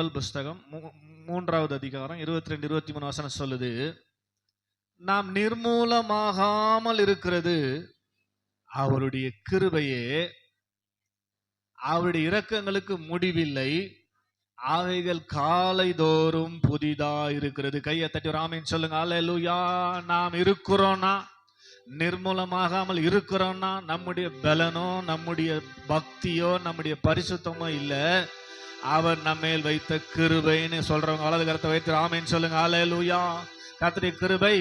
திருக்குறள் புஸ்தகம் 3வது அதிகாரம் 22, 23 வசனம் சொல்லுது, நாம் நிர்மூலமாகாமல் இருக்கிறது அவருடைய கிருபையே, அவருடைய இரக்கங்களுக்கு முடிவில்லை, அவைகள் காலைதோறும் புதிதா இருக்கிறது. கையை தட்டி ஒரு ஆமென் சொல்லுங்க. அல்லேலூயா. நாம் இருக்கிறோம்னா, நிர்மூலமாகாமல் இருக்கிறோம்னா, நம்முடைய பலனோ நம்முடைய பக்தியோ நம்முடைய பரிசுத்தமோ இல்ல, அவர் நம்மேல் வைத்த கிருபைன்னு சொல்றவங்க வலது கரத்தை வைத்து ஆமென் சொல்லுங்க. அல்லேலூயா. கர்த்தருடைய கிருபை.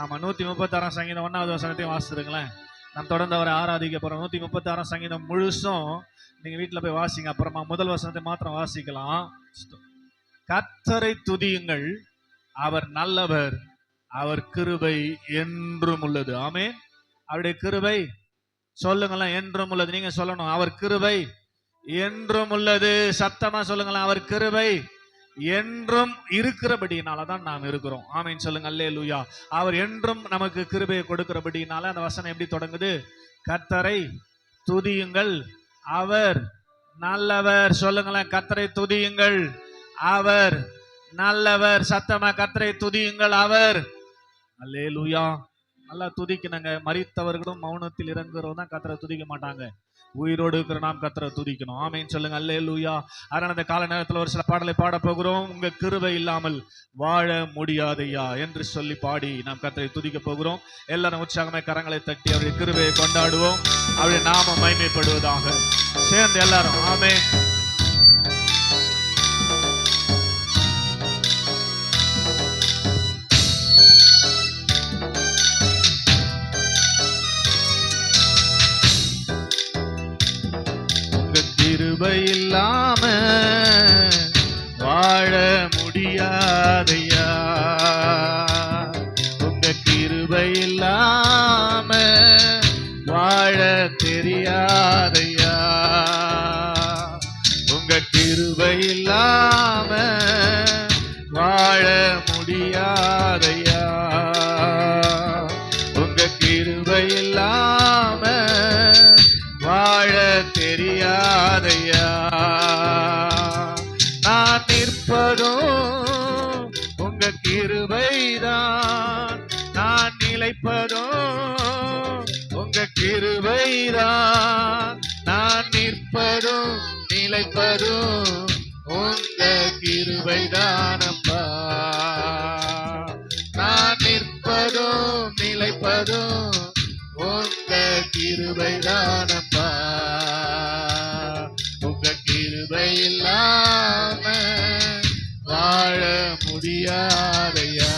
ஆமா, 136 சங்கீதம் 1வது வசனத்தையும் வாசிச்சிருங்களேன். நம்ம தொடர்ந்து அவரை ஆராதிக்க போறோம். 136 சங்கீதம் முழுசும் நீங்க வீட்டுல போய் வாசிங்க. அப்புறமா முதல் வசனத்தை மாத்திரம் வாசிக்கலாம். கர்த்தரை துதியுங்கள், அவர் நல்லவர், அவர் கிருபை என்றும் உள்ளது. ஆமென். அவருடைய கிருபை சொல்லுங்களேன், என்றும் உள்ளது. நீங்க சொல்லணும், அவர் கிருபை என்றும் உள்ளது. சத்தமா சொல்லுங்களேன், அவர் கிருபை என்றும் இருக்கிறபடினாலதான் நாம் இருக்கிறோம். ஆமென் சொல்லுங்க. அல்லேலூயா. அவர் என்றும் நமக்கு கிருபையை கொடுக்கிறபடினால அந்த வசனம் எப்படி தொடங்குது? கர்த்தரை துதியுங்கள், அவர் நல்லவர். சொல்லுங்களேன், கர்த்தரை துதியுங்கள், அவர் நல்லவர். சத்தமா கர்த்தரை துதியுங்கள், அவர். அல்லேலூயா. நல்லா துதிக்கணுங்க. மரித்தவர்களும் மௌனத்தில் இறங்குறவங்க தான் கர்த்தரை துதிக்க மாட்டாங்க. உயிரோடு இருக்கிற நாம் கர்த்தரை துதிக்கணும். ஆமென் சொல்லுங்க. அல்லேலூயா. அதனால இந்த கால நேரத்தில் ஒரு சில பாடலை பாட போகிறோம். உங்க கிருபை இல்லாமல் வாழ முடியாதையா என்று சொல்லி பாடி நாம் கர்த்தரை துதிக்க போகிறோம். எல்லாரும் உற்சாகமே கரங்களை தட்டி அவருடைய கிருபையை கொண்டாடுவோம். அவருடைய நாமம் மகிமைப்படுவதாக. சேர்ந்து எல்லாரும் ஆமென். கிருபை இல்லாம வாழ முடியாதையா, உங்க கிருபை இல்லாம வாழ தெரியாதையா, உங்க கிருபை இல்லாம வாழ முடியாதையா, உங்க கிருபை இல்லாம வாழ தெரியாதையா. நான் நிற்பதும் உங்க கிருபைதான், நான் நிலைப்பதும் உங்க கிருபைதான், நான் நிற்பதும் நிலைப்பதும் உங்க கிருபைதானப்பா. நான் நிற்பதும் நிலைப்பதும் உங்க கிருபைதானப்பா. உங்க கிருபை இல்லாம வாழ முடியாதையா,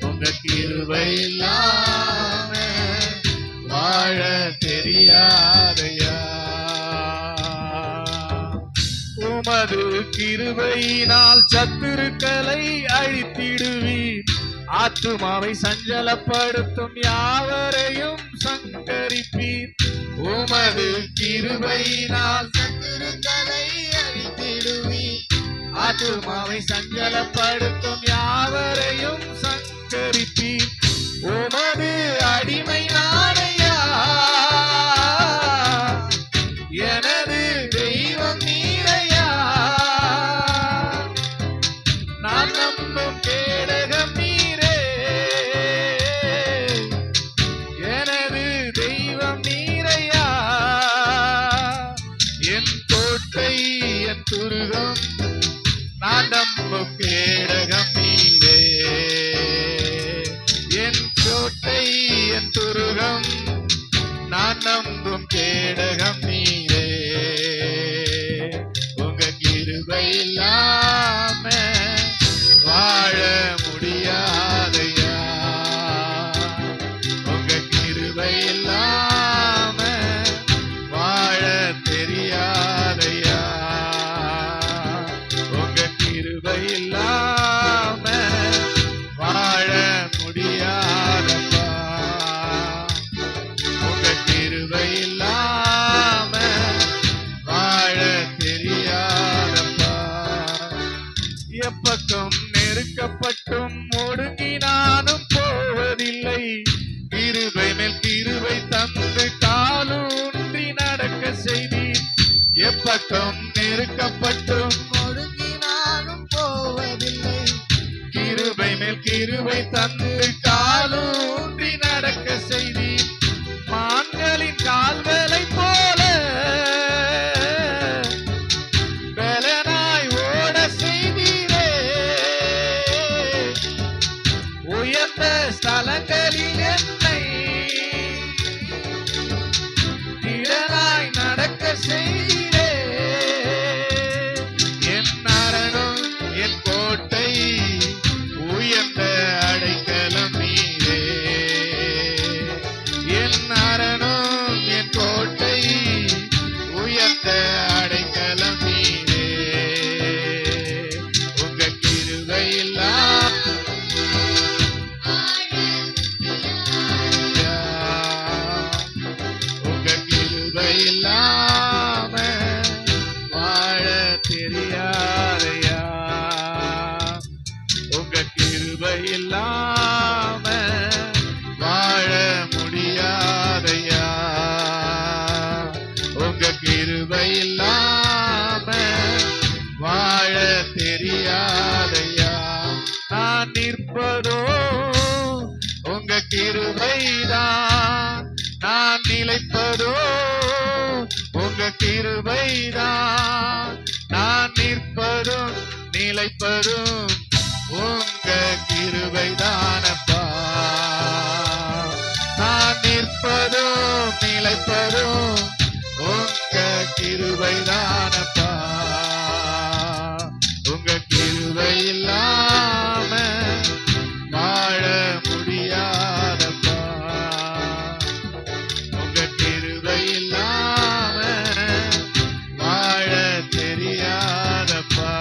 உங்க கிருபை இல்லாம வாழ தெரியாதையா. உமது கிருபையினால் சத்துருக்களை அழித்திடுவீர், ஆத்துமாவை சஞ்சலப்படுத்தும் யாவரையும் சங்கரிப்பீர். உமது கிருபையினால் சத்துருக்களை அழித்திடுவீர், ஆத்துமாவை சஞ்சலப்படுத்தும் யாவரையும் சங்கரிப்பீர். உமது அடிமை நானையா, எனது தெய்வம் நீரையா, நான் நம்பும் கேடகம் நீரே, எனது தெய்வம் நீரையா, என் கோட்டை என் துருகம், நான் நம்பும் கேடகம் நீரே, என் கோட்டை என் துருகம், நான் நம்பும் கேடகம் நீரே. உங்க கிருபை இல்லாம வாழ முடியாதையா, உங்க கிருபை இல்லாம வாழ தெரியாதையா, உங்க கிருபை இல்லாம வாழ முடியாதப்பா. உங்க கிருபை இல்லாம கிருபை தந்து காலூன்றி நடக்க செய்தீர். மான்களின் கால்களை போல பலனாய் ஓட செய்தீரே. உயர்ந்த ஸ்தலங்களில் என்னை திடனாய் நடக்க செய்தீரே. என் அரணும் என் கோட்டை உயர்ந்த அடைக்கலம் நீரே. என் அரணும் என் கோட்டை உயர்ந்த அடைக்கலம் நீரே. உங்க கிருபை உங்க கிருபை இல்லாம வாழ தெரியாதையா. உங்க கிருபை இல்லாம வாழ முடியாதையா. உங்க கிருபை இல்லாம வாழ தெரியாதையா. நான் நிற்பதோ உங்க கிருபைதான், நான் நிலைப்பதோ உங்க கிருபைதான். நான் நிற்பதும் நிலைப்பதும் உங்க கிருபைதானப்பா. நான் நிற்பதும் நிலைப்பதும் உங்க கிருபைதானப்பா. உங்க கிருபை இல்லாம வாழ முடியாதப்பா. உங்க கிருபை இல்லாம வாழ தெரியாதப்பா.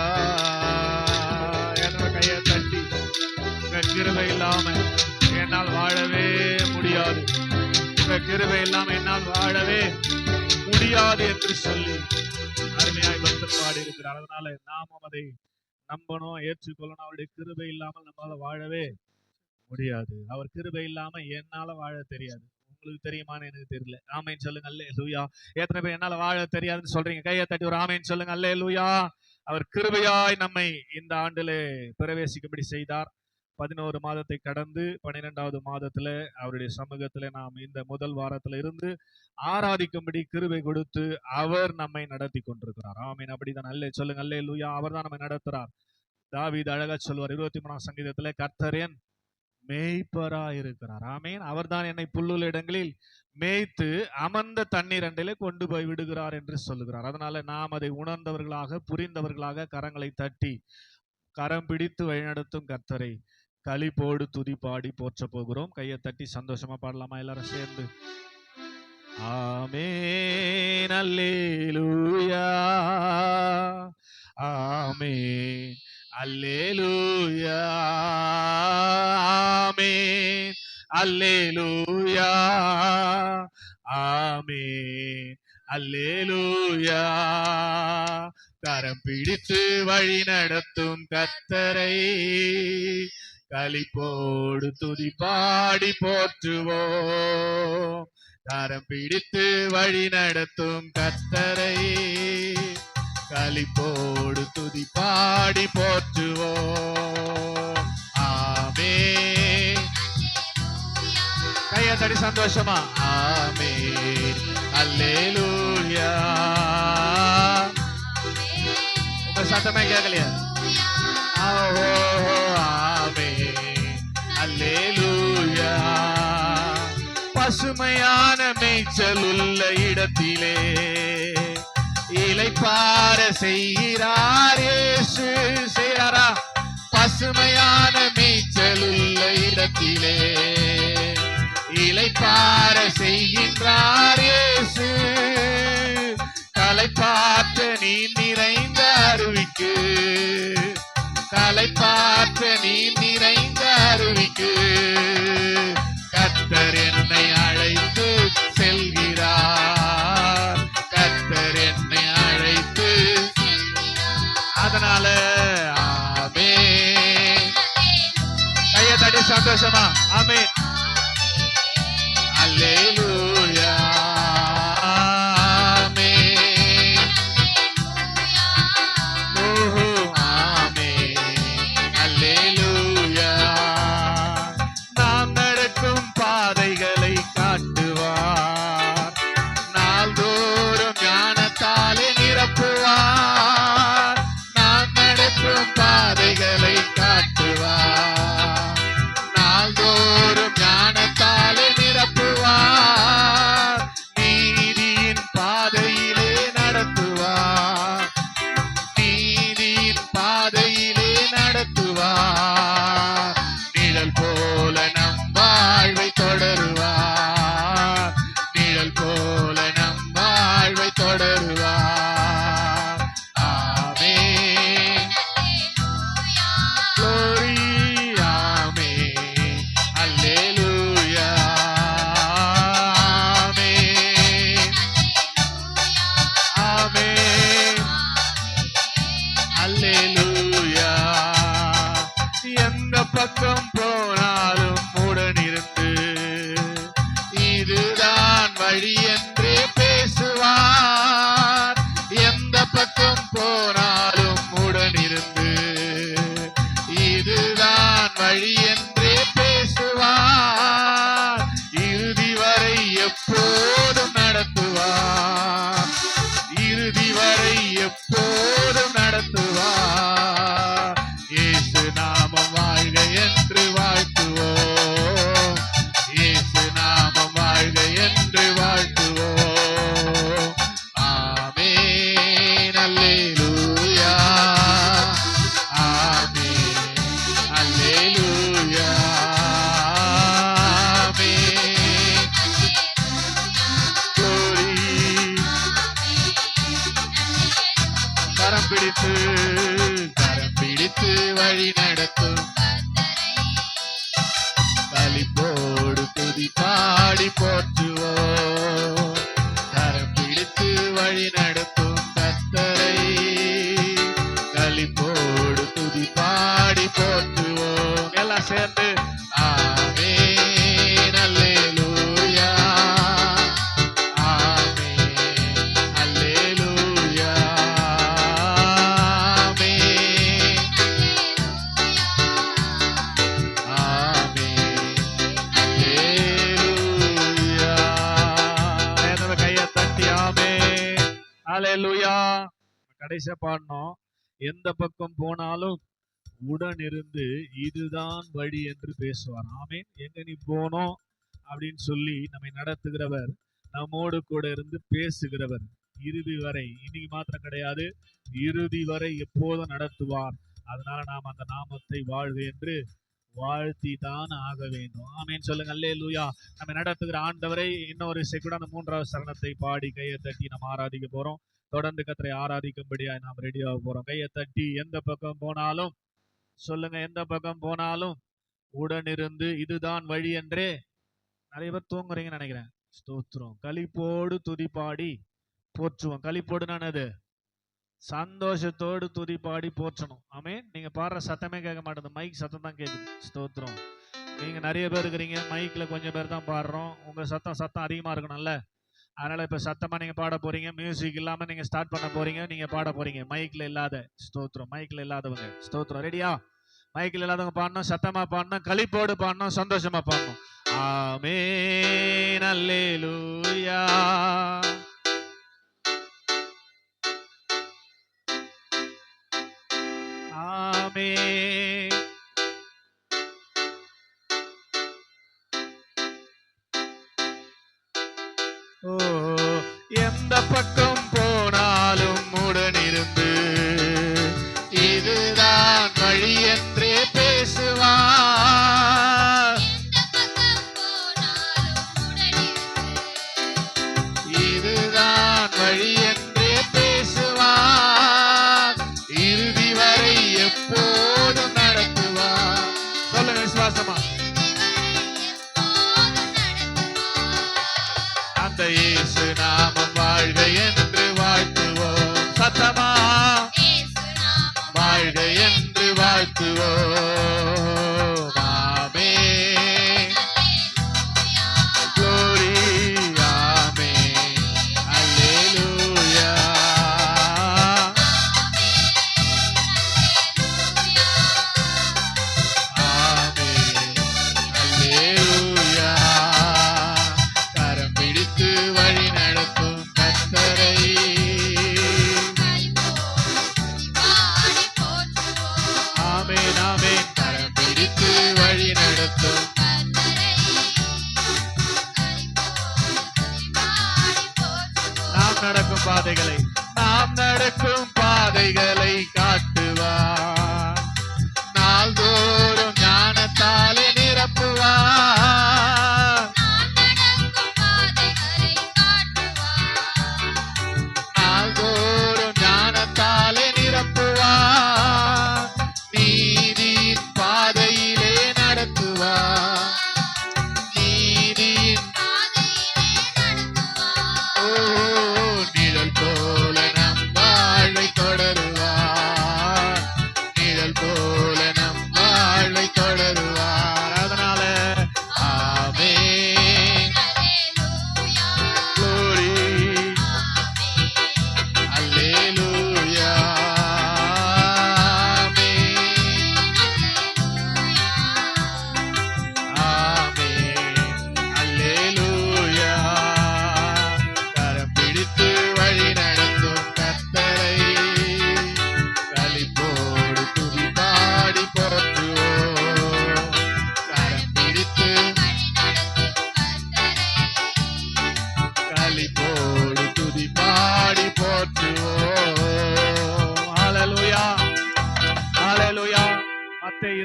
என்னோட கையை தட்டி உங்க கிருபை இல்லாம என்னால் வாழவே முடியாது, உங்க கிருபை இல்லாம என்னால் வாழவே முடியாது என்று சொல்லி அருமையாய் பக்தர் பாடி இருக்கிறார். அதனால நாமும் அதை நம்பணும், ஏற்றுக்கொள்ளணும். அவருடைய கிருபை இல்லாமல் நம்மளால வாழவே முடியாது. அவர் கிருபை இல்லாம என்னால வாழ தெரியாது. உங்களுக்கு தெரியுமான்னு எனக்கு தெரியல. ஆமேன் சொல்லுங்க அல்லேலூயா. எத்தனை பேர் என்னால வாழ தெரியாதுன்னு சொல்றீங்க? கையை தட்டி ஒரு ஆமேன் சொல்லுங்க அல்லேலூயா. அவர் கிருபையாய் நம்மை இந்த ஆண்டிலே பிரவேசிக்கும்படி செய்தார். 11 மாதத்தை கடந்து 12வது மாதத்துல அவருடைய சமூகத்துல நாம் இந்த முதல் வாரத்துல இருந்து ஆராதிக்கும்படி கிருபை கொடுத்து அவர் நம்மை நடத்தி கொண்டிருக்கிறார். ஆமீன். அப்படிதான் அல்லே சொல்லுங்க அல்லேலூயா. அவர் தான் நம்மை நடத்துறார். தாவீது அழகா சொல்வார் 23ஆம் சங்கீதத்துல, கர்த்தரேன் மேய்ப்பரா இருக்கிறார். ஆமீன். அவர் தான் என்னை புல்லுள்ள இடங்களில் மேய்த்து அமர்ந்த தண்ணீர் அண்டையிலே கொண்டு போய் விடுகிறார் என்று சொல்லுகிறார். அதனால நாம் அதை உணர்ந்தவர்களாக புரிந்தவர்களாக கரங்களை தட்டி கரம் பிடித்து வழிநடத்தும் கர்த்தரை களிப்போடு துதி பாடி போற்ற போகிறோம். கையை தட்டி சந்தோஷமா பாடலாமா எல்லாரும் சேர்ந்து? ஆமென் அல்லேலூயா, ஆமென் அல்லேலூயா, ஆமென் அல்லேலூயா, ஆமென் அல்லேலூயா. கரம் பிடித்து வழி நடத்தும் கர்த்தரை களிப்போடு துதி பாடி போற்றுவோம். கரம் பிடித்து வழி நடத்தும் கர்த்தரை களிப்போடு துதி பாடி போற்றுவோம். ஆமென். கையை தட்டி சந்தோஷமா ஆமென் அல்லேலூயா. உங்க சத்தமே கேட்கலையா? ஆமென் அல்லேலூயா. பசுமையான மேய்ச்சல் உள்ள இடத்திலே இளைப்பாற செய்கிறார் இயேசு. செய்கிறாரா? பசுமையான மேய்ச்சல் உள்ள இடத்திலே இளைப்பாற செய்கின்றார் இயேசு. களைப்பாற்ற நீ நிறைந்த அருவிக்கு, களைப்பாற்ற நீ நிறைந்த அருவிக்கு கர்த்தர் என்னை அழைத்து செல்கிறார். கர்த்தர் என்னை அழைத்து, அதனால ஆமென். கையை தட்டி சந்தோஷமா ஆமென் அல்லேலூயா. ஆமென். ஓஹோ ஆமென் அல்லேலூயா. பாதையிலே நடத்துவார். நிழல் போல நம் வாழ்வை தொடருவார். நிழல் போல நம் வாழ்வை தொடருவார். ஆமென். Glory, ஆமென். அல்லேலூயா. ஆமென். ஆமென். அல்லேலூயா. எந்த பக்கம் போனாலும் உடனிருந்து இதுதான் வழி என்றே பேசுவார். எந்த பக்கம் போனாலும் உடனிருந்து இதுதான் வழி என்றே பேசுவார். இறுதி வரை எப்போதும் நடத்துவார். இறுதி வரை எப்போதும் நடத்துவார். இயேசு நாமம் வாழ்க என்று வாழ்த்துவோம். இயேசு நாமம் வாழ்க என்று வாழ்த்துவோம். ஆமென். அல்லேலூயா. ஆமென். அல்லேலூயா. ஆமென். Glory. கரம் பிடித்து வழி நடத்தும் களிப்போடு துதி பாடி போற்றுவோம். கரம் பிடித்து வழி நடத்தும் கர்த்தரை களிப்போடு துதி பாடி போற்றுவோம். எல்லாம் சேர்ந்து ஆமென். அல்லேலூயா. ஆமென். அல்லேலூயா. ஆமென். ஆமென். அல்லேலூயா. என்னோட கையை தட்டி ஆமென். அல்லேலூயா. கடைசியா பாடணும். எந்த பக்கம் போனாலும் உடன் இருந்து இதுதான் வழி என்று பேசுவார். ஆமென். எங்க நீ போனோம் அப்படின்னு சொல்லி நம்மை நடத்துகிறவர், நம்மோடு கூட இருந்து பேசுகிறவர். இறுதி வரை, இன்னைக்கு மாத்திரம் கிடையாது, இறுதி வரை எப்போதும் நடத்துவார். அதனால நாம் அந்த நாமத்தை வாழ்க என்று வாழ்த்தி தான் ஆக வேண்டும். ஆமென் சொல்லுங்க. அல்லேலூயா. நம்ம நடத்துகிற ஆண்டவரை இன்னொரு கூட அந்த 3வது சரணத்தை பாடி கையை தட்டி நம்ம ஆராதிக்க போறோம். தொடர்ந்து கர்த்தரை ஆராதிக்கும்படியா நாம் ரெடியாக போறோம். கையை தட்டி எந்த பக்கம் போனாலும் சொல்லுங்க. எந்த பக்கம் போனாலும் உடனிருந்து இதுதான் வழி என்றே. நிறைய பேர் தூங்குறீங்கன்னு நினைக்கிறேன். ஸ்தோத்திரம். களிப்போடு துதிப்பாடி போற்றுவோம். களிப்போடு நானது சந்தோஷத்தோடு துதிப்பாடி போற்றணும். ஆமென். நீங்க பாடுற சத்தமே கேட்க மாட்டேங்குது, மைக் சத்தம் தான் கேட்குது. ஸ்தோத்திரம். நீங்க நிறைய பேர் இருக்கிறீங்க, மைக்ல கொஞ்சம் பேர் தான் பாடுறோம். உங்க சத்தம் அதிகமா இருக்கணும்ல. அதனால இப்ப சத்தமா நீங்க பாட போறீங்க. மியூசிக் இல்லாம நீங்க ஸ்டார்ட் பண்ண போறீங்க. நீங்க பாட போறீங்க மைக்ல இல்லாத. ஸ்தோத்திரம். மைக்ல இல்லாதவங்க ஸ்தோத்திரம். ரெடியா? மைக்ல இல்லாதவங்க பாடணும், சத்தமா பாடணும், களிப்போடு பாடணும், சந்தோஷமா பாடணும். ஆமென். அல்லேலூயா. ஆமென். ஓ, எந்த பக்கம் போனாலும் உடனிருந்து இதுதான் வழி என்றே பேசுவார். இதுதான் வழி என்றே பேசுவார். இறுதி வரை எப்போதும் நடத்துவார். சொல்லுங்க விசுவாசமா. அந்த இயேசு நாமம் வாழ்க என்று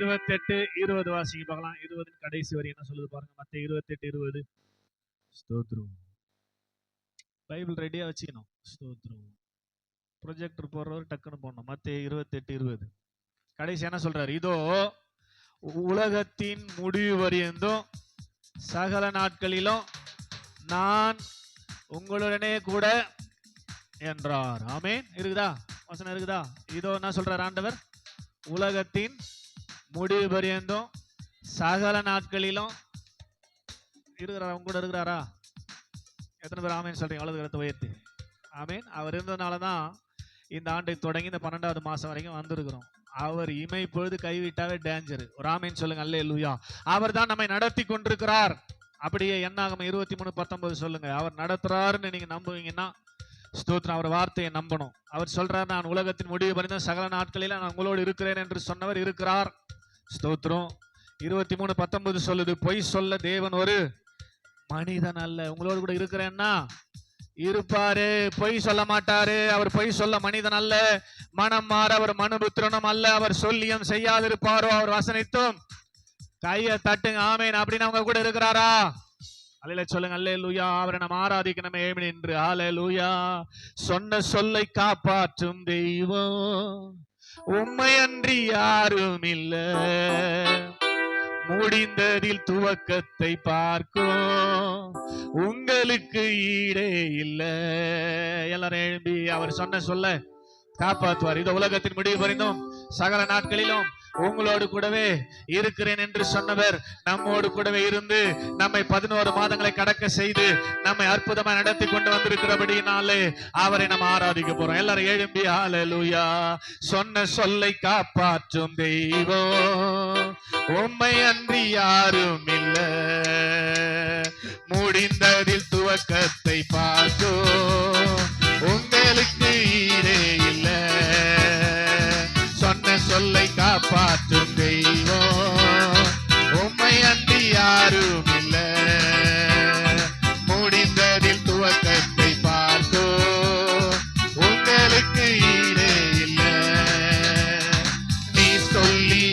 28:20 வாசிங்க பார்க்கலாம். 20 கடைசி வரி என்ன சொல்லுது பாருங்க. மத்தேயு 28:20. ஸ்தோத்திரம். பைபிள் ரெடியா வச்சுக்கணும். ஸ்தோத்திரம். ப்ரொஜெக்டர் போடுறவர் டக்குன்னு போடணும். மத்தேயு 28:20 கடைசி என்ன சொல்றாரு? இதோ உலகத்தின் முடிவு வரையும் சகல நாட்களிலும் நான் உங்களுடனே கூட என்றார். ஆமென். இருக்குதா? வசனம் இருக்குதா? இதோ என்ன சொல்றார் ஆண்டவர்? உலகத்தின் முடிவு பரியந்தம் சகல நாட்களிலும் இருக்கிறாரா? உங்க கூட இருக்கிறாரா? எத்தனை பேர் ஆமேன் சொல்றீங்க? வலது கரத்தை உயர்த்தி. ஆமேன். அவர் இருந்ததுனாலதான் இந்த ஆண்டை தொடங்கி இந்த 12வது மாசம் வரைக்கும் வந்திருக்கிறோம். அவர் இமை பொழுது கைவிட்டாவே டேஞ்சர். ஒரு ஆமேன் சொல்லுங்க. அல்லேலூயா. அவர் தான் நம்மை நடத்தி கொண்டிருக்கிறார். அப்படியே என்னாகும் 23:19 சொல்லுங்க. அவர் நடத்துறாருன்னு நீங்க நம்புவீங்கன்னா ஸ்தோத்திரம். அவர் வார்த்தையை நம்பணும். அவர் சொல்றார், நான் உலகத்தின் முடிவு பரிந்த சகல நாட்களில் நான் உங்களோடு இருக்கிறேன் என்று சொன்னவர் இருக்கிறார். ஸ்தோத்திரம். 23:19 சொல்லுது, பொய் சொல்ல தேவன் ஒரு மனிதன் அல்ல. உங்களோடு கூட இருக்கிறேன்னா இருப்பாரு, பொய் சொல்ல மாட்டாரு. அவர் பொய் சொல்ல மனிதன் அல்ல. மனம் மாற அவர் மனுபுத்திரனும் அல்ல. அவர் சொல்லியும் செய்யாதிருப்பாரோ அவர் வசனித்தும். கையை தட்டுங்க. ஆமேன். அப்படின்னு அவங்க கூட இருக்கிறாரா? அல்லேலூயா சொல்லுங்க. அல்லேலூயா. அவரை நம்ம ஆராதிக்கணும் என்று. அல்லேலூயா. சொன்ன சொல்லை காப்பாற்றும் தெய்வம் உம்மை அன்றி யாரும் இல்ல. முடிந்ததில் துவக்கத்தை பார்க்கும் உங்களுக்கு ஈடே இல்ல. எல்லாரும் எழும்பி அவர் சொன்ன சொல்ல காப்பாற்றுவார். இந்த உலகத்தின் முடிவு பரிந்தும் சகல நாட்களிலும் உங்களோடு கூடவே இருக்கிறேன் என்று சொன்னவர் நம்மோடு கூடவே இருந்து நம்மை 11 மாதங்களை கடக்க செய்து நம்மை அற்புதமா நடத்தி கொண்டு வந்திருக்கிறபடினாலே அவரை நம்ம ஆராதிக்க போறோம். எல்லாரும் எழும்பி ஹல்லேலூயா. சொன்ன சொல்லை காப்பாற்றும் தெய்வம் உம்மை அன்றி யாரும் இல்ல. முடிந்ததில் துவக்கத்தை பார்க்கும் உங்களுக்கு ஈடே இல்ல. சொன்ன சொல்லை காப்பாற்றும் தெய்வம் உம்மை அன்றி யாரும் இல்ல. முடிந்ததில் துவக்கத்தை பார்க்கும் உங்களுக்கு ஈடே இல்ல. நீ சொல்லி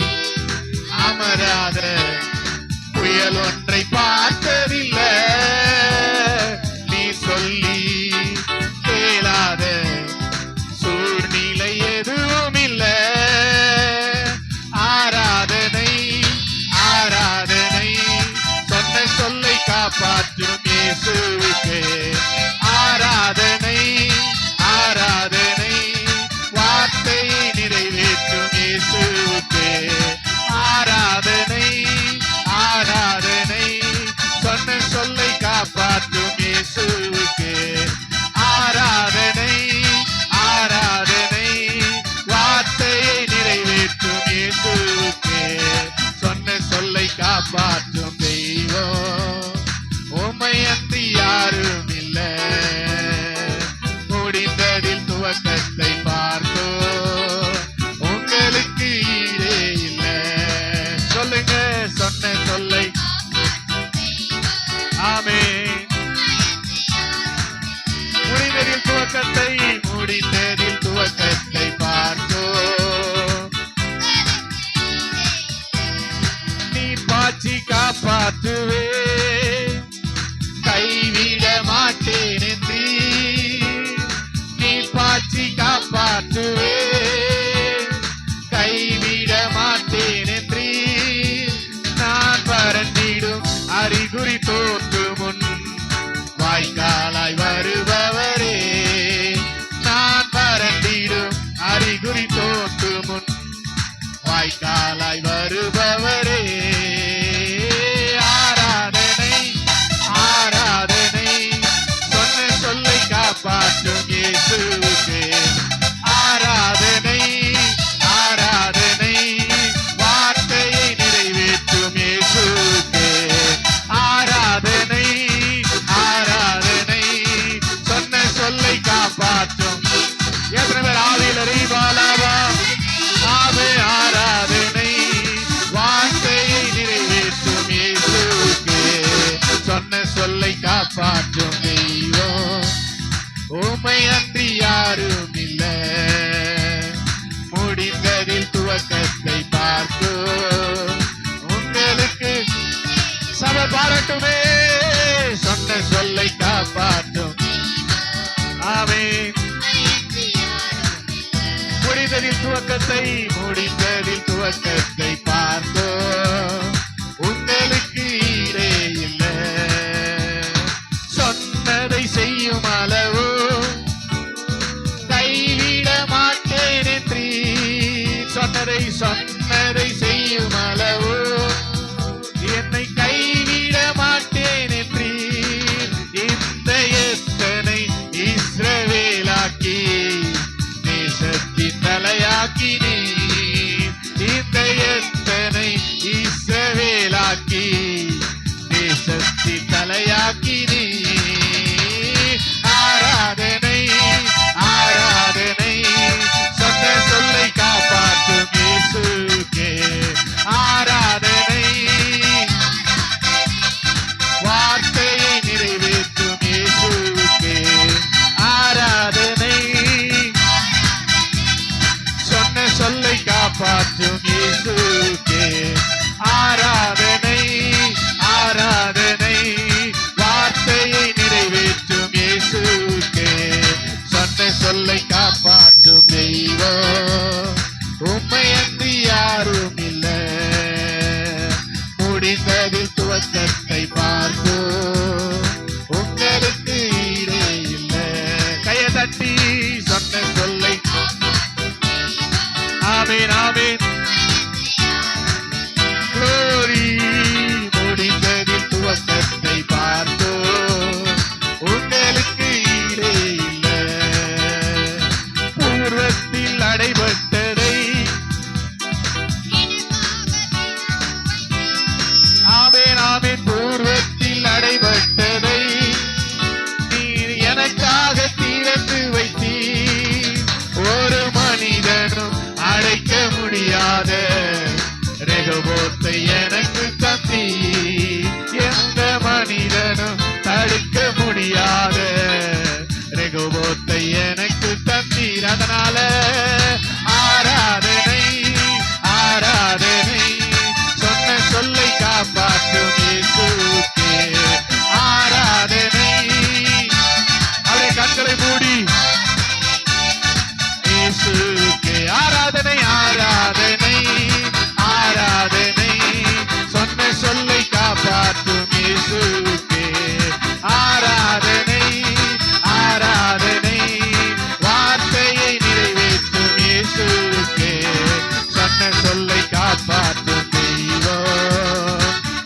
அமராத புயல் ஒன்றை பார்த்ததில்லை. நீ சொல்லி கேளாத சூழ்நிலை எதுவும் இல்லை. ஆராதனை ஆராதனை சொன்ன சொல்லை காப்பாற்றும் இயேசுவுக்கே. ஆராதனை ஆராதனை வார்த்தையை நிறைவேற்றும் இயேசுவுக்கே. ஆராதனை ஆராதனை சொன்ன சொல்லை காப்பாற்றும் இயேசுவுக்கே. ஆராதனை ஆராதனை வார்த்தையை நிறைவேற்றும் இயேசுவுக்கே. சொன்ன சொல்லை காப்பாற்றும் தெய்வம் உம்மை அன்றி யாரும் இல்ல. முடிந்ததில் துவக்கத்தை பார்த்தோ உங்களுக்கு ஈடே இல்ல. சொல்லுங்க. சொன்ன சொல்லை ஆமென். முடிந்ததில் துவக்கத்தை முடிந்ததில் துவக்கத்தை பார்த்தோ நீ பாய்ச்சி காப்பாற்றுவே கைவிட மாட்டேன் என்று. நீ பாய்ச்சி காப்பாற்றுவே கைவிட மாட்டேன் என்று. நான் வறண்டிடும் அறிகுறி தோன்றும் முன் வாய்க்காலாய் வருபவரே. நான் வறண்டிடும் அறிகுறி தோன்றும் முன் வாய்க்காலாய் வருபவரே. ஆராதனை ஆராதனை சொன்ன சொல்லை காப்பாற்றும் இயேசுவுக்கே. ஆராதனை ஆராதனை வார்த்தையை நிறைவேற்றும் இயேசுவுக்கே. ஆராதனை ஆராதனை சொன்ன சொல்லை காப்பாற்றும். எத்தனை பேர் ஆவியில் அறிவாளாவா? ஆவே ஆராதனை வார்த்தையை நிறைவேற்றும் இயேசுவுக்கே. சொன்ன சொல்லை காப்பாற்றும் தெய்வம் உம்மை அன்றி யாரும் இல்ல. முடிந்ததில் துவக்கத்தை பார்க்கும் மாறட்டுமே. சொன்ன சொல்லை காப்பாற்றும். ஆமென். முடிந்ததில் துவக்கத்தை பார்த்தோ உங்களுக்கு ஈடே இல்லை. சொன்னதை செய்யும் அளவோ கைவிட மாட்டேன் என்று. சொன்னதை செய்யும் அளவோ என்னை கைவிட மாட்டேன் என்று. இந்த எத்தனை இஸ்ரவேலாக்கி தேசத்தின் தலையாக்கி நீ. இந்த எத்தனை இஸ்ரவேலாக்கி தேசத்தின் தலையாக்கி நீ. ஆராதனை ஆராதனை சொன்ன சொல்லை காப்பாற்றும் இயேசுக்கே. ஆராதனை வார்த்தையை நிறைவேற்றும் இயேசுக்கே. ஆராதனை சொன்ன சொல்லை காப்பாற்றும் இயேசுக்கே. ஆராதனை ஆராதனை வார்த்தையை நிறைவேற்றும் இயேசுக்கே. சொன்ன சொல்லை காப்பாற்றும் தெய்வம் உம்மை அன்றி யாரும் இல்லை. முடிந்ததில் துவக்கத்தை பார்த்தோ உங்களுக்கு ஈடே இல்லை. கையை தட்டி சொன்ன சொல்லை. ஆமென் ஆமென். Glory. முடிந்ததில் துவக்கத்தை பார்த்தோ உங்களுக்கு ஈடே இல்லை. பூர்வத்தில் அடைபட்டதை ஆமென் ஆமென். பூர்வத்தில் அடைபட்டதை நீர் எனக்காக திறந்து வைத்தீர். ஒரு மனிதனும் அடைக்க முடியாத ரெகோபோத்தை எனக்கு தந்தீர். எந்த மனிதனும் தடுக்க முடியாத ரெகோபோத்தை எனக்கு தந்தீர். அதனால ஆராதனை ஆராதனை சொன்ன சொல்லை காப்பாற்றும் இயேசுக்கே. ஆராதனை அவருடைய கண்களை மூடி இயேசுக்கே. ஆராதனை ஆராதனை ஆராதனை சொன்ன சொல்லை காப்பாற்றும் இயேசுக்கே. ஆராதனை ஆராதனை வார்த்தையை நிறைவேற்றும் இயேசுக்கே. சொன்ன சொல்லை காப்பாற்றும் தெய்வம்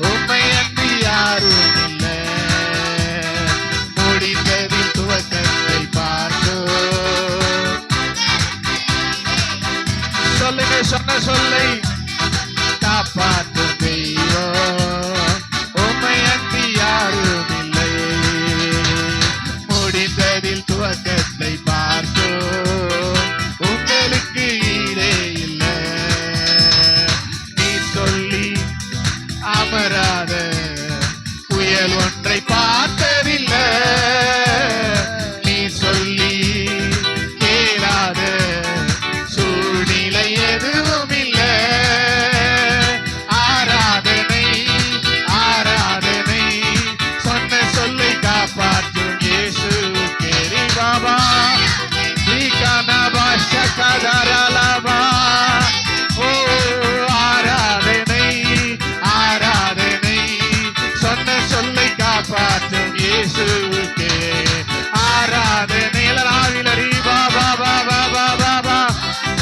உம்மை அன்றி யாரும் இல்லை. முடிந்ததில் துவக்கத்தை பார்த்தோ சொல்லுங்க. சொன்ன சொல்லை காப்பாற்றும் தெய்வம் உம்மை அன்றி யாரும் இல்லை. முடிந்ததில் துவக்கத்தை பார்த்தோ உங்களுக்கு ஈடே இல்லை. நீ சொல்லி அமராத புயல் ஒன்றை பார்த்ததில்லை. நீ சொல்லி கேளாத சூழ்நிலை எதுவும் இல்லை. ஆராதனை ஆராதனை சொன்ன சொல்லை காப்பாற்றும் இயேசுக்கே. பாபா ஸ்ரீகானபா சகதரலபா. ஓ ஆராதனை ஆராதனை சொன்ன சொல்லை காப்பாற்றும் இயேசுக்கே. ஆராதனை எல்லாராவிலரி பாபா பாபா பாபா பா.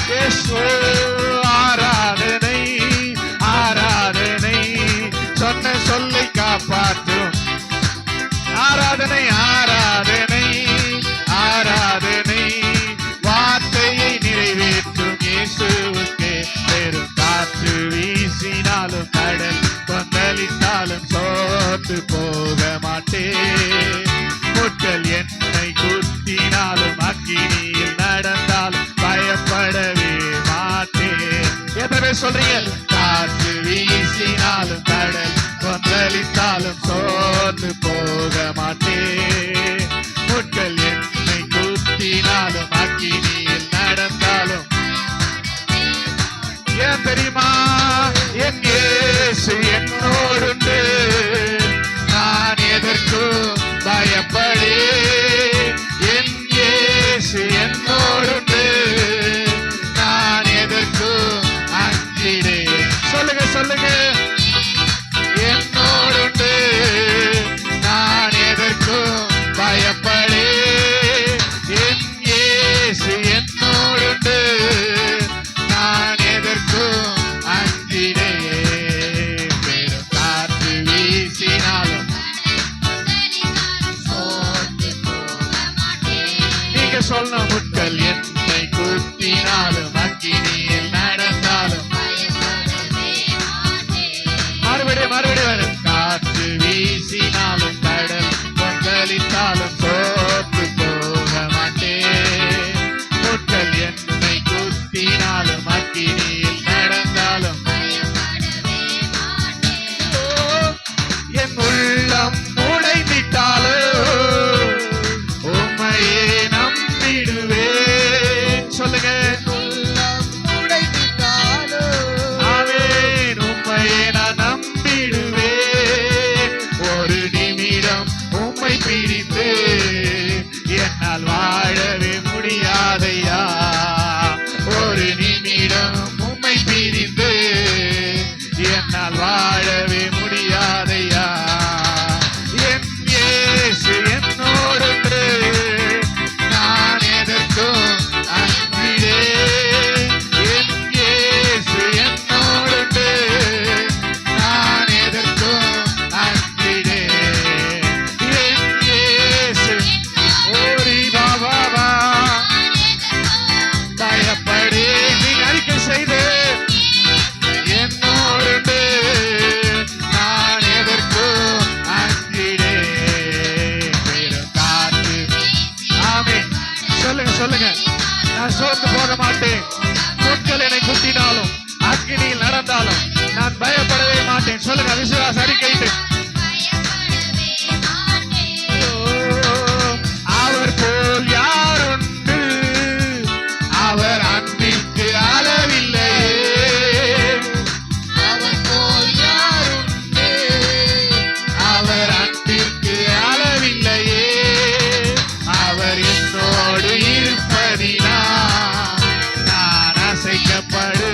இயேசு ஆராதனை ஆராதனை சொன்ன சொல்லை காப்பாற்றும். ஆராதனை ஆராதனை ஆராதனை வார்த்தையை நிறைவேற்றும் இயேசுவுக்கே. பெரும் காற்று வீசினாலும் கடல் கொந்தளித்தாலும் சோர்ந்து போக மாட்டேன். முட்கள் என்னை குத்தினாலும் அக்கினியில் நடந்தாலும் பயப்படவே மாட்டேன். எத்தனை பேர் சொல்றீங்க? காற்று வீசினாலும் கடல் கொந்தளித்தாலும் சோர்ந்து போக மாட்டேன். முட்கள் என்னை குத்தினாலும் அக்கினியில் நடந்தாலும். ஏன் தெரியுமா? என் இயேசு என்னோடுண்டு.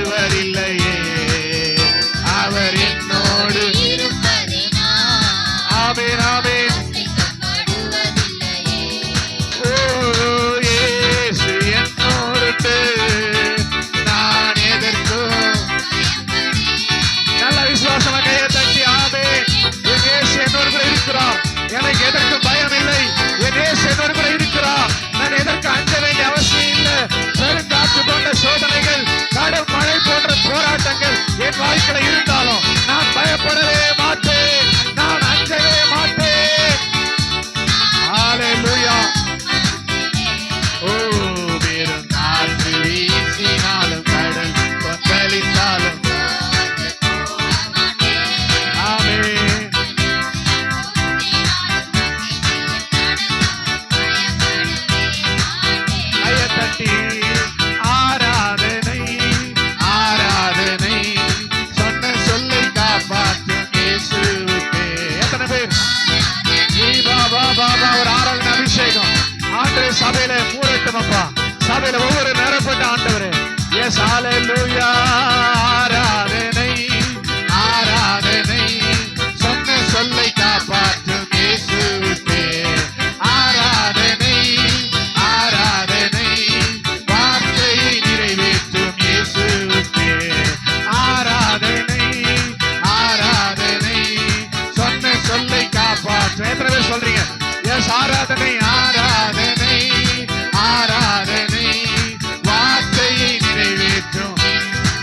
படுவதில்லையே, அவர் என்னோடு ஆமென் ஆமென். ஓ இயேசு என்னோடு, நான் எதற்கும் நல்ல விசுவாசமா கையை தட்டி ஆமென். என் இயேசு என்னோடு கூட இருக்கிறார், எனக்கு எதற்கு பயம் இல்லை. என் இயேசு என்னோடு கூட இருக்கிறார், நான் எதற்கு அஞ்ச வேண்டிய அவசியம் இல்லை. பெருங்காற்று போன்ற சோதனைகள், கடும் மழை போன்ற போராட்டங்கள் என் வாழ்க்கையில இருந்தாலும் நான் பயப்படவே மாட்டேன், நான் அஞ்சவே மாட்டேன். ஹல்லேலூயா. ஓ வெறும் காற்று வீசினாலும் கடல் கொந்தளித்தாலும் ஆமென். கையை தட்டி ஆராதனை ஆராதனை, சொன்ன சொல்லை காப்பாற்றும் இயேசுவுக்கே. எத்தனை பேர் பாபா பாபா ஒரு ஆராதனை அபிஷேகம் ஆண்டவர் சபையில மூடட்டும் அப்பா, சபையில ஒவ்வொரு நேரப்பட்ட ஆண்டவரே. எஸ் ஹல்லேலூயா. ஆராதனை ஆராதனை, சொன்ன சொல்லை காப்பாற்றும் இயேசுவுக்கே. ஆராதனை ஆராதனை, வார்த்தையை நிறைவேற்றும் இயேசுவுக்கே. ஆராதனை ஆராதனை, சொன்ன சொல்லை காப்பாற்றும். எத்தனை பேர் சொல்றீங்க? எஸ் ஆராதனை ஆராதனை ஆராதனை, வார்த்தையை நிறைவேற்றும்.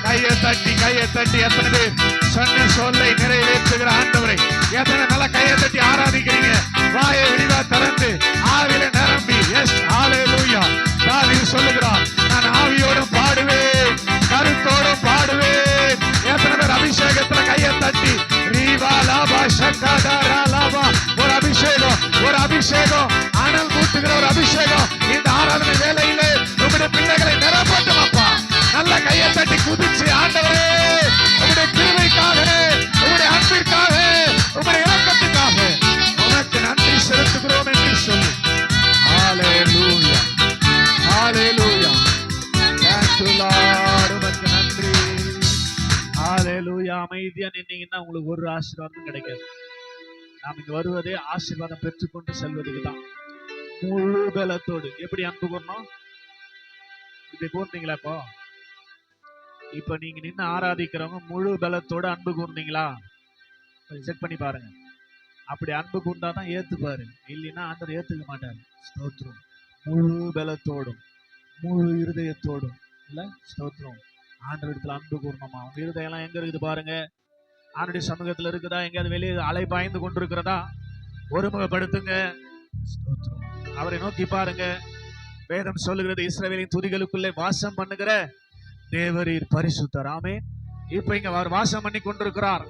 கையை தட்டி எத்தனை பேர் சொன்ன சொல்லை நிறைவேற்றுகிற ஆண்டவரை எத்தனை நல்ல கையை தட்டி ஆராதிக்கிறீங்க? வாயை விரிவா திறந்து ஆவியில நிரம்பி. எஸ் ஹல்லேலூயா. தாவீது சொல்லுகிறார், நான் ஆவியோடும் பாடுவேன், கருத்தோடும் பாடுவேன். எத்தனை பேர் அபிஷேகத்துல கையை தட்டி ரீவா லாபா சக்காதாரா லாபா, ஒரு அபிஷேகம் ஒரு அபிஷேகம், அனல் மூட்டுகிற ஒரு அபிஷேகம் இந்த ஆராதனை வேளையிலே உங்களுடைய பிள்ளைகளை நிரப்பட்டும் அப்பா. நல்ல கையை தட்டி குதிச்சு ஆண்டவரே, உங்களுடைய கிருபைக்காக, உங்களுடைய அன்பிற்காக, உங்களுடைய இரக்கத்துக்காக உனக்கு நன்றி செலுத்துகிறோம் என்று சொல்லி. ஹல்லேலூயா ஹல்லேலூயா. Thank you Lord. உமக்கு நன்றி. ஹல்லேலூயா. அமைதியா நின்னீங்கன்னா உங்களுக்கு ஒரு ஆசீர்வாதம் கிடைக்காது. நாம் இங்க வருவதே ஆசீர்வாதம் பெற்றுக்கொண்டு செல்வதுக்கு தான். முழு பலத்தோடு எப்படி அன்பு கூறணும்? இப்படி கூர்ந்தீங்களா? இப்ப நீங்க நின்று ஆராதிக்கிறவங்க முழு பலத்தோட அன்பு கூர்ந்தீங்களா? செக் பண்ணி பாருங்க. அப்படி அன்பு கூர்ந்தாதான் ஏத்துப்பாரு, இல்லைன்னா ஆண்டவர் ஏத்துக்க மாட்டாரு. ஸ்தோத்திரம். முழு பலத்தோடும் முழு இருதயத்தோடும் இல்ல ஸ்தோத்திரம். ஆண்டவர் இடத்துல அன்பு கூர்ணமா. உங்க இருதயம் எல்லாம் எங்க இருக்குது பாருங்க. ஆண்டுடைய சமூகத்துல இருக்குதா? எங்கேயாவது வெளியே அலை பாய்ந்து கொண்டிருக்கிறதா? ஒருமுகப்படுத்துங்க. ஸ்தோத்திரம். அவரை நோக்கி பாருங்க. வேதம் சொல்லுகிறது, இஸ்ரவேலின் துதிகளுக்குள்ளே வாசம் பண்ணுகிற தேவரீர் பரிசுத்தர். ஆமென். இப்ப இங்க அவர் வாசம் பண்ணி கொண்டிருக்கிறார்,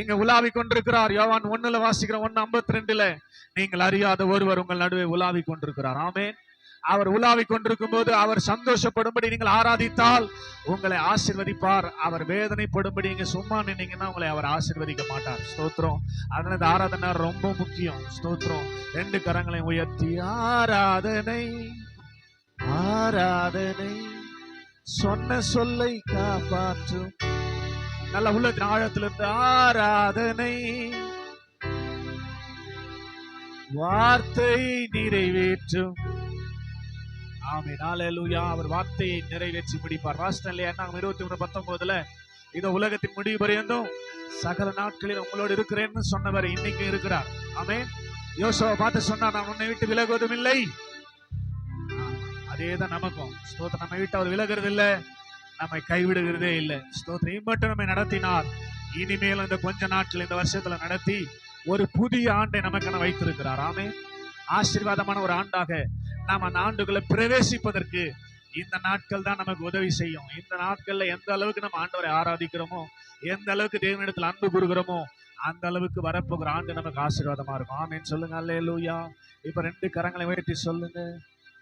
இங்க உலாவி கொண்டிருக்கிறார். யோவான் 1 வாசிக்கிற 1:52, நீங்கள் அறியாத ஒருவர் உங்கள் நடுவே உலாவி கொண்டிருக்கிறார். ஆமென். அவர் உலாவி கொண்டிருக்கும் போது அவர் சந்தோஷப்படும்படி நீங்கள் ஆராதித்தால் உங்களை ஆசீர்வதிப்பார். அவர் வேதனைப்படும்படி நீங்க சும்மா நின்னீங்கன்னா உங்களை அவர் ஆசீர்வதிக்க மாட்டார். ஸ்தோத்திரம். அதனால இந்த ஆராதனை ரொம்ப முக்கியம். ஸ்தோத்திரம். 2 கரங்களை உயர்த்தி ஆராதனை ஆராதனை, சொன்ன சொல்லை காப்பாற்றும். நல்ல உள்ளத்தின் ஆழத்திலிருந்து ஆராதனை, வார்த்தை நிறைவேற்றும். ஆமென். ஹல்லேலூயா. அவர் வார்த்தையை நிறைவேற்றி முடிப்பார். வாஸ்தவம் இல்லையா? 21:19 இந்த உலகத்தின் முடிவு பரியந்தம் சகல நாட்களில் உங்களோடு இருக்கிறேன்னு சொன்னவர் இன்னைக்கு இருக்கிறார். ஆமென். யோசுவாவை பார்த்து சொன்னார், நான் உன்னை விட்டு விலகுவதும் இல்லை. அதேதான் நமக்கும். ஸ்தோத்திரம். நம்மை விட்டு அவர் விலகிறது இல்லை, நம்மை கைவிடுகிறதே இல்லை. ஸ்தோத்திரம். மட்டும் நம்மை நடத்தினார். இனிமேல் இந்த கொஞ்ச நாட்கள் இந்த வருஷத்துல நடத்தி ஒரு புதிய ஆண்டை நமக்கு வைத்திருக்கிறார். ஆமென். ஆசீர்வாதமான ஒரு ஆண்டாக நாம் அந்த ஆண்டுகளை பிரவேசிப்பதற்கு இந்த நாட்கள் தான் நமக்கு உதவி செய்யும். இந்த நாட்கள்ல எந்த அளவுக்கு நம்ம ஆண்டவரை ஆராதிக்கிறோமோ, எந்த அளவுக்கு தேவனிடத்தில் அன்பு கூறுகிறோமோ, அந்த அளவுக்கு வரப்போகிற ஆண்டு நமக்கு ஆசீர்வாதமா இருக்கும். ஆமென். சொல்லுங்க அல்லேலூயா. இப்ப 2 கரங்களை உயர்த்தி சொல்லுங்க.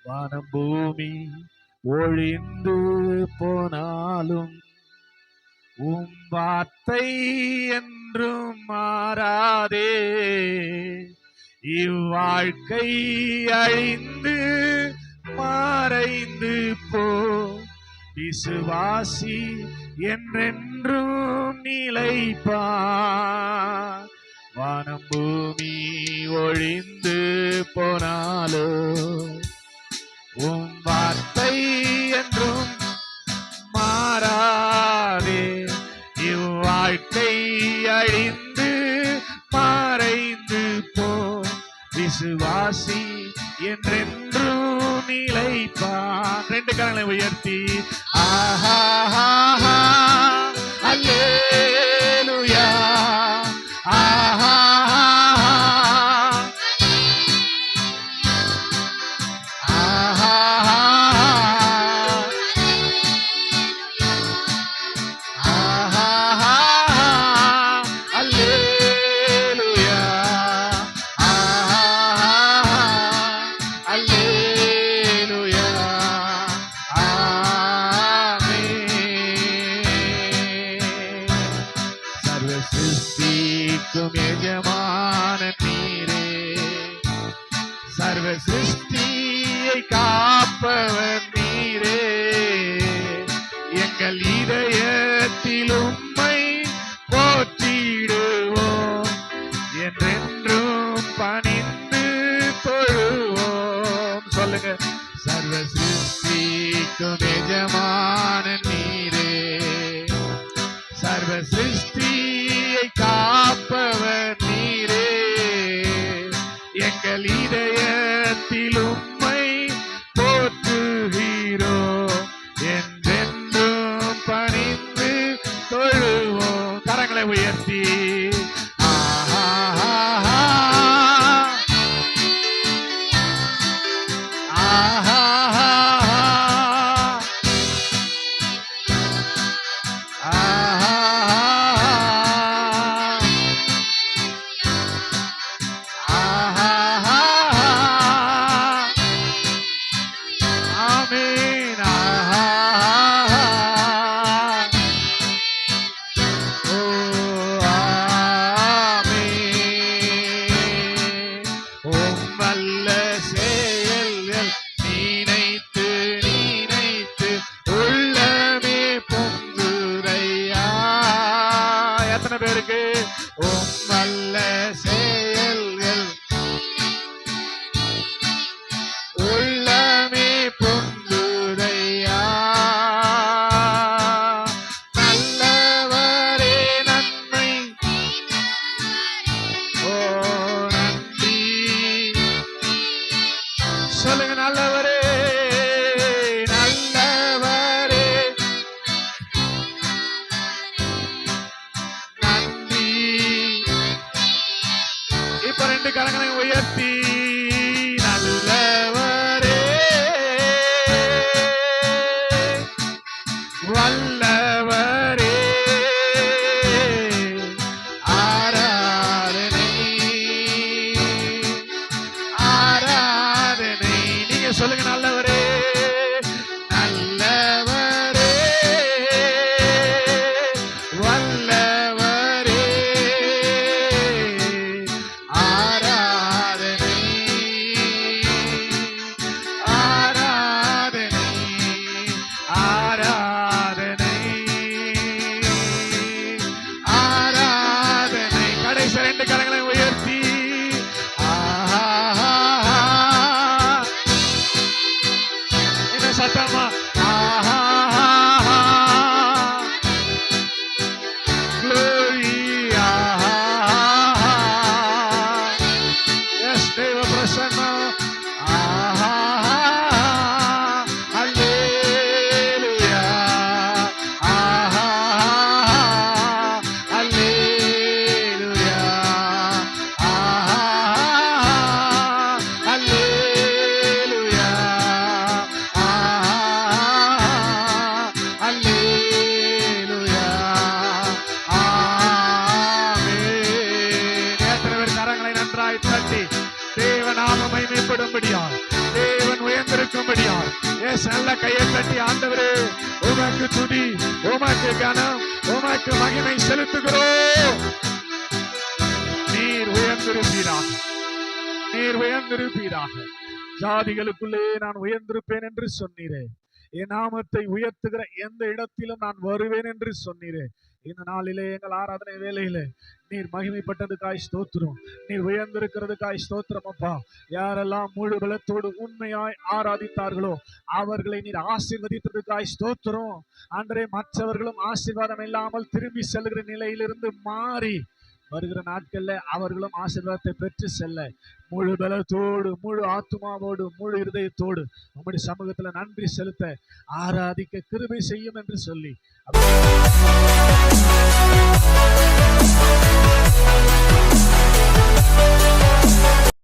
வானம் பூமி ஒழிந்து போனாலும் உம் வார்த்தை என்றும் மாறாதே. இவ்வாழ்க்கை அழிந்து மறைந்து போ, விசுவாசி என்றென்றும் நிலைப்பார். வானம் பூமி ஒழிந்து போனாலோ உம் வார்த்தை என்றும் மாறாதே. இவ்வாழ்க்கை அழிந்து மறைந்து போ, விசுவாசி என்றென்றும் நிலைப்பான். ரெண்டு கரங்களை உயர்த்தி ஆஹா அல்லேலூயா ஆஹா எஜமான நீரே, சர்வ சிருஷ்டியை காப்பவர் நீரே. எங்கள் இதயத்தில் உம்மை போற்றிடுவோம், என்றென்றும் பணிந்து தொழுவோம். சொல்லுங்க. சர்வ சிருஷ்டிக்கும் எஜமான நீரே, சர்வ சிருஷ்டியை காப்பவர் நீரே. எங்கள் இதயத்தில் உம்மை போற்றுகிறோம், என்றென்றும் பணிந்து தொழுவோம். கரங்களை உயர்த்தி சொல்லுங்க. நல்லவரே நல்லவரே நன்றி. இப்ப ரெண்டு கரங்களை உயர்த்தி நல்லவரே வல்லவரே ஆராதனை ஆராதனை. நீங்க சொல்லுங்க. நல்லவரே நல்லவரே வல்லவரே ஆராதனை ஆராதனை ஆராதனை ஆராதனை. கடைசி ரெண்டு கரங்களை உயர்த்தி சத்தமா glory. Yes, தேவ பிரசன்னம். அல்லேலூயா அல்லேலூயா அல்லேலூயா அல்லேலூயா ஆமென். எத்தனை பேர் கரங்களை நன்றாய் தட்டி தேவநாமம் மகிமைப்படும்படியால், தேவன் உயர்ந்திருக்கும்படியால் நல்ல கையை தட்டி ஆண்டவரே உமக்கு துதி, உமக்கு கனம், உமக்கு மகிமை செலுத்துகிறோம். நீர் உயர்ந்திருப்பீராக, நீர் உயர்ந்திருப்பீராக. ஜாதிகளுக்குள்ளே நான் உயர்ந்திருப்பேன் என்று சொன்னீரே. என் நாமத்தை உயர்த்துகிற எந்த இடத்திலும் நான் வருவேன் என்று சொன்னீரே. இந்த நாளிலே எங்கள் ஆராதனை வேலையிலே நீர் மகிமைப்பட்டதுக்காய் ஸ்தோத்திரம், நீர் உயர்ந்திருக்கிறதுக்காய் ஸ்தோத்திரம் அப்பா. யாரெல்லாம் முழு பலத்தோடு உண்மையாய் ஆராதித்தார்களோ அவர்களை நீர் ஆசீர்வதித்ததுக்காய் ஸ்தோத்திரம். ஆண்டவரே, மற்றவர்களும் ஆசீர்வாதம் இல்லாமல் திரும்பி செல்கிற நிலையிலிருந்து மாறி வருகிற நாட்கள்ல அவர்களும் ஆசீர்வாதத்தை பெற்று செல்ல முழு பலத்தோடு, முழு ஆத்துமாவோடு, முழு இருதயத்தோடு உம்முடைய சமூகத்துல நன்றி செலுத்த ஆராதிக்க கிருபை செய்யும் என்று சொல்லி